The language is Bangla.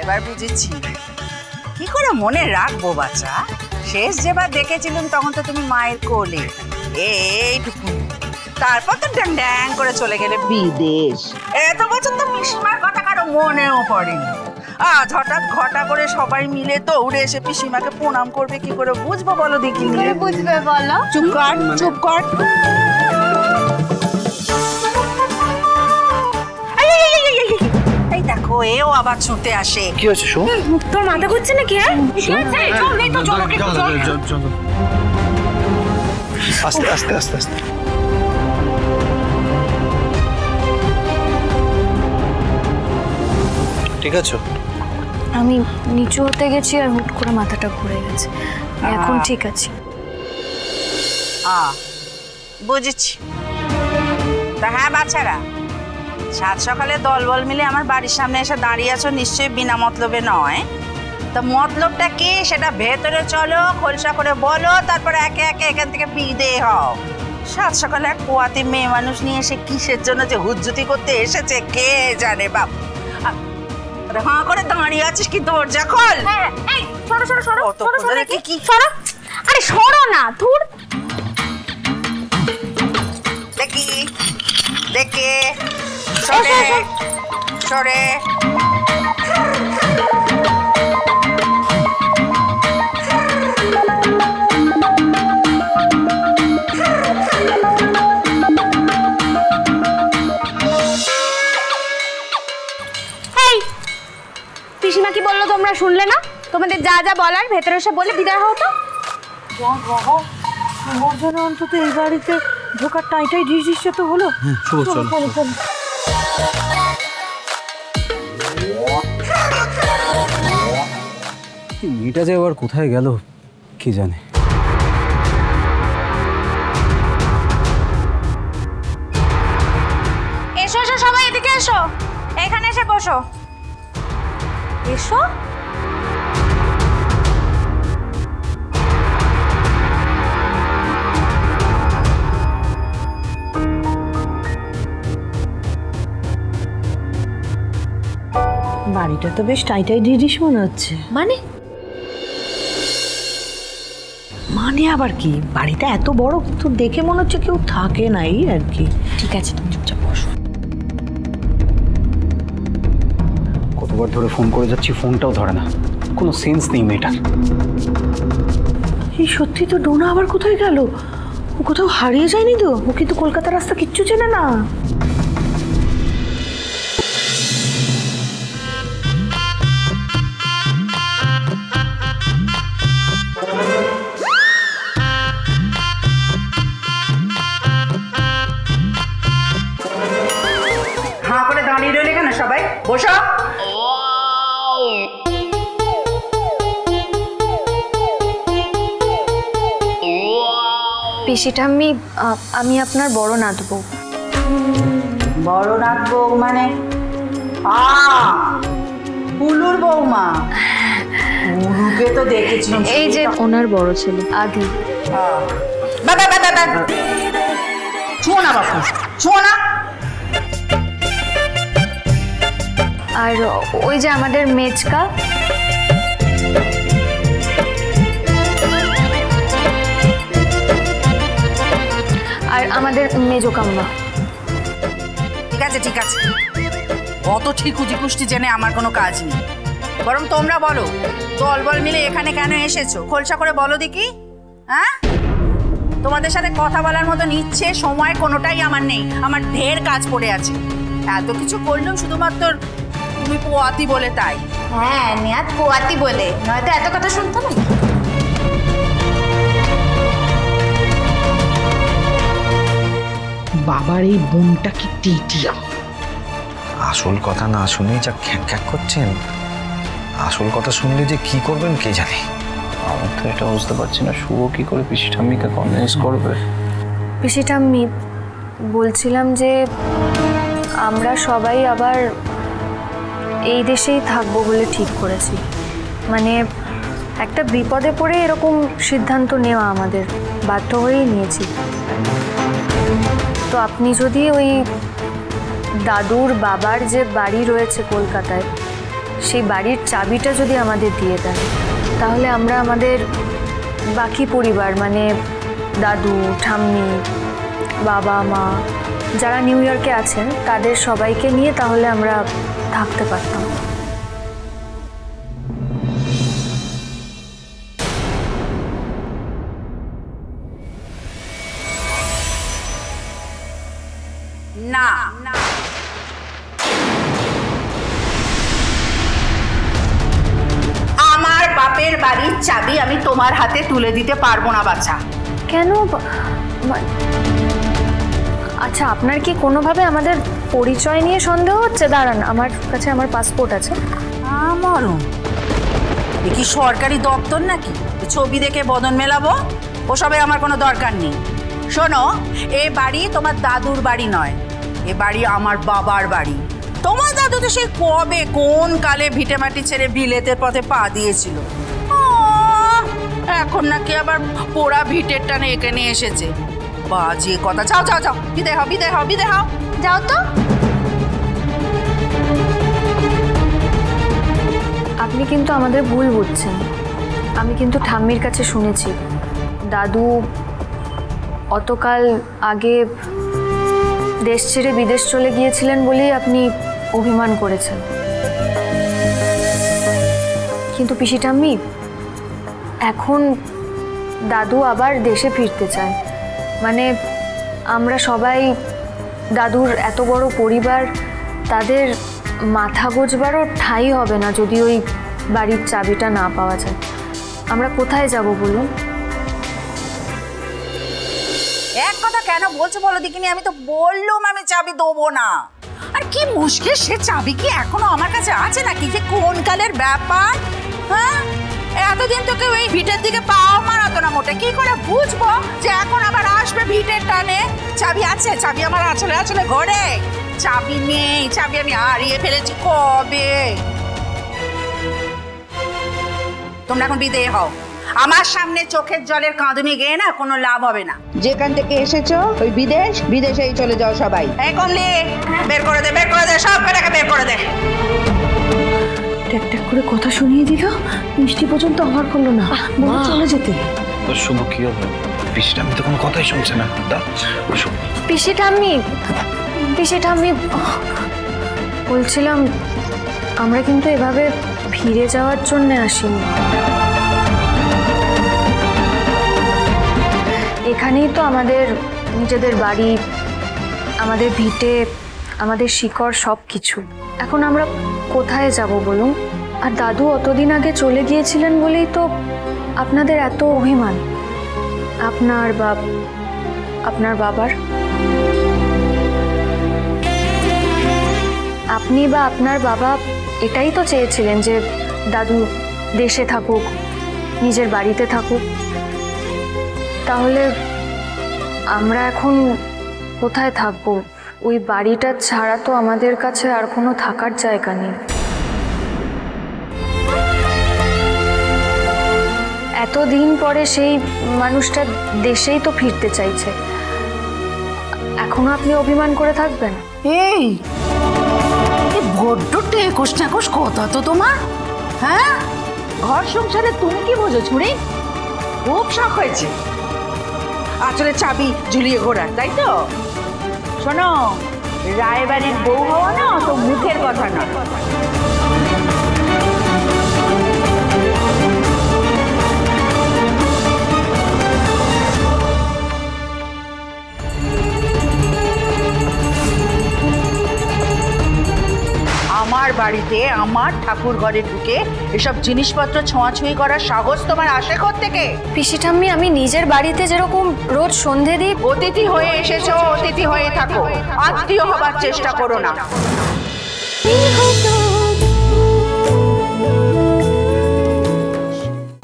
এবার বুঝেছি কি করে মনে রাখবো বাচ্চা। শেষ যেবার দেখেছিলাম তখন তো তুমি মায়ের কোলে, এইটুকু। তারপর তো ড্যাং ড্যাং করে চলে গেলে বিদেশ। এত বছর তো পিসিমার কথা কারো মনেও পড়েনি। আজ হঠাৎ ঘটা করে সবাই মিলে দৌড়ে এসে পিসিমাকে প্রণাম করবে, কি করে বুঝবো বলো দেখি? বুঝবে বলো? চুপ কর, চুপ কর। এই দেখো, এও আবার ছুটে আসে। কি হচ্ছে? তোর মাথা ঘুরছে নাকি? আস্তে আস্তে আস্তে আস্তে। ঠিক আছে? আমি নিচু হতে গেছি আর হুট করে মাথাটা ঘুরে গেছে। এখন ঠিক আছে। বুঝেছি। তা হ্যাঁ বাচ্চারা, সাত সকালে দলবল মিলে আমার বাড়ির সামনে এসে দাঁড়িয়ে আছো, নিশ্চয়ই বিনা মতলবে নয়। তা মতলবটা কি সেটা ভেতরে চলো, খোলসা করে বলো, তারপরে একে একে এখান থেকে বিদেয় হও। সাত সকালে এক পোয়াতি মেয়ে মানুষ নিয়ে এসে কিসের জন্য যে হুজ্জুতি করতে এসেছে কে জানে বাপ। হাঁ করে দাঁড়িয়ে আছিস কি? দরজা খোল। আরে সরো না, ধুর। দেখি দেখে সরে সরে। পিসিমা কি বললো তোমরা শুনলে না? তোমাদের যা যা বলার ভেতরে এসে বলে বিদায় হও তো। আমার জন্য অন্তত এই বাড়িতে ঢোকার টাইটাই ডিসিশন তো হলো। মেয়েটা যে আবার কোথায় গেল কি জানে। এসো এসো সবাই, এদিকে এসো, এখানে এসে বসো। এসো। বাড়িটা তো বেশ টাইটাই ডিডিশ মনে হচ্ছে। মানে মানে আবার কি? বাড়িটা এত বড় তো দেখে মনে হচ্ছে কেউ থাকে নাই আর কি। ঠিক আছে, তুমি চুপচাপ বসো। কতবার ধরে ফোন করে যাচ্ছি, ফোনটাও ধরে না। কোনো সেন্স নেই মেয়েটার। এই সত্যি তো ডোনা আবার কোথায় গেল? ও কোথাও হারিয়ে যায়নি তো? ও কিন্তু কলকাতার রাস্তা কিচ্ছু চেনে না। হাঁ করে দাঁড়িয়ে রইলে কেন? সবাই বসো। পিসিটা আমি আপনার বড় নাতবউ। বড় নাতবউ মানে পুলুর বৌমা? পুলুকে তো দেখেছিলাম। এই যে ওনার বড় ছেলে আদি। ছুঁয়ো না বাপু, ছুঁয়ো না। আর ওই যে আমাদের মেজকা, আর আমাদের মেজকাম্মা। ঠিক আছে ঠিক আছে, অত ঠিকুজি কুষ্টি জেনে আমার কোনো কাজ নেই। বরং তোমরা বলো, দলবল মিলে এখানে কেন এসেছো? খোলসা করে বলো দেখি। হ্যাঁ, তোমাদের সাথে কথা বলার মতন ইচ্ছে সময় কোনোটাই আমার নেই। আমার ঢের কাজ পড়ে আছে। এত কিছু করলাম শুধুমাত্র তুমি পোয়াতি বলে, তাই? হ্যাঁ, নেহাত পোয়াতি বলে, নয়তো এত কথা শুনতো না। বাবার এই বোনটা কি টিটিয়া! আসল কথা না শুনেই যা খ্যাক খ্যাক করছেন, আসল কথা শুনলে যে কি করবেন কে জানে। আমি তো এটা বুঝতে পারছি না, শুভ কি করে পিসি ঠাম্মিকে কনভিন্স করবে। পিসি ঠাম্মি, বলছিলাম যে আমরা সবাই আবার এই দেশেই থাকবো বলে ঠিক করেছি। মানে একটা বিপদে পড়ে এরকম সিদ্ধান্ত নেওয়া আমাদের, বাধ্য হয়েই নিয়েছি। তো আপনি যদি ওই দাদুর বাবার যে বাড়ি রয়েছে কলকাতায়, সেই বাড়ির চাবিটা যদি আমাদের দিয়ে দেন, তাহলে আমরা আমাদের বাকি পরিবার মানে দাদু, ঠাম্মি, বাবা, মা যারা নিউ ইয়র্কে আছেন তাদের সবাইকে নিয়ে তাহলে আমরা থাকতে পারতাম। না, আমার বাপের বাড়ির চাবি আমি তোমার হাতে তুলে দিতে পারবো না বাচ্চা। কেন? আচ্ছা, আপনার কি কোনোভাবে আমাদের পরিচয় নিয়ে সন্দেহ হচ্ছে? দাঁড়ান, আমার কাছে আমার পাসপোর্ট আছে। আমারও এ কি সরকারি দপ্তর নাকি ছবি দেখে বদন মেলাবো? ওসবে আমার কোনো দরকার নেই। শোনো, এ বাড়ি তোমার দাদুর বাড়ি নয়, এ বাড়ি আমার বাবার বাড়ি। তোমার দাদু তো সেই কবে কোন কালে ভিটে মাটি ছেড়ে বিলেতের পথে পা দিয়েছিল, এখন নাকি আবার পোড়া ভিটের টানে এখানে এসেছে। বাজে কথা। যাও যাও যাও, বিদায় হও, বিদায় হও, বিদায় হও, যাও তো। আপনি কিন্তু আমাদের ভুল বুঝছেন। আমি কিন্তু ঠাম্মির কাছে শুনেছি দাদু অতকাল আগে দেশ ছেড়ে বিদেশ চলে গিয়েছিলেন বলেই আপনি অভিমান করেছেন। কিন্তু পিসি ঠাম্মি, এখন দাদু আবার দেশে ফিরতে চায়। মানে আমরা সবাই, দাদুর এত বড় পরিবার, তাদের মাথা গোজবারও ঠাঁই হবে না যদি ওই বাড়ির চাবিটা না পাওয়া যায়। আমরা কোথায় যাব বলুন? এক কথা কেন বলছো বলো দেখিনি? আমি তো বললাম আমি চাবি দেবো না। আর কি মুশকিল, সে চাবি কি এখনো আমার কাছে আছে নাকি? যে কোন কালের ব্যাপার, হ্যাঁ? এতদিন তোকে ওই ভিটের দিকে পাও মারাতো না মোটে, কি করে বুঝবো যে এখন আবার আসবে ভিটের টানে? চাবি আছে, চাবি আমার আসলে আসলে ঘরে চাবি নেই, চাবি আমি হারিয়ে ফেলেছি কবে। তোমরা এখন বিদেয় হও, আমার সামনে চোখের জলের কাঁদুনি গেয়ে না কোনো লাভ হবে না। যেখান থেকে এসেছো ওই বিদেশ, বিদেশেই চলে যাও সবাই। এই কমলি, বের করে দে, বের করে দে, সব বেটাকে বের করে দে। ট্যাক ট্যাক করে কথা শুনিয়ে দিল, মিষ্টি পর্যন্ত আমার করলো না, বলে চলে যেতে। শুভ কি হবে? পিসিটা আমি তো কোনো কথাই শুনছে না। পিসি ঠাম্মি, পিসি ঠাম্মি, বলছিলাম আমরা কিন্তু এভাবে ফিরে যাওয়ার জন্য আসিনি। এখানেই তো আমাদের নিজেদের বাড়ি, আমাদের ভিটে, আমাদের শিকড়, সব কিছু। এখন আমরা কোথায় যাব বলুন? আর দাদু অতদিন আগে চলে গিয়েছিলেন বলেই তো আপনাদের এত অভিমান, আপনার বা আপনার বাবার। আপনি বা আপনার বাবা এটাই তো চেয়েছিলেন যে দাদু দেশে থাকুক, নিজের বাড়িতে থাকুক। তাহলে আমরা এখন কোথায় থাকবো? ওই বাড়িটা ছাড়া তো আমাদের কাছে আর কোনো থাকার জায়গা নেই। এতদিন পরে সেই মানুষটা দেশেই তো ফিরতে চাইছে, এখনো আপনি অভিমান করে থাকবেন? এই বড্ড টেকোস টেকোস কথা তো তোমার, হ্যাঁ? ঘর সংসারে তুমি কি বোঝো ছুড়ি? খুব শখ হয়েছে আসলে চাবি ঝুলিয়ে ঘোরার, তাই তো? শোনো, রায়বাড়ির বউ হওয়া না তো মুখের কথা না। আমার বাড়িতে, আমার ঠাকুর ঘরে ঢুকে এসব জিনিসপত্র ছোঁয়াছুঁয়ি করার সাহস তোমার আসে কোত্থেকে? পিসি ঠাম্মি, আমি নিজের বাড়িতে যেরকম রোজ সন্ধে দিই। অতিথি হয়ে এসেছো, অতিথি হয়ে থাকো, আত্মীয় হবার চেষ্টা করো না।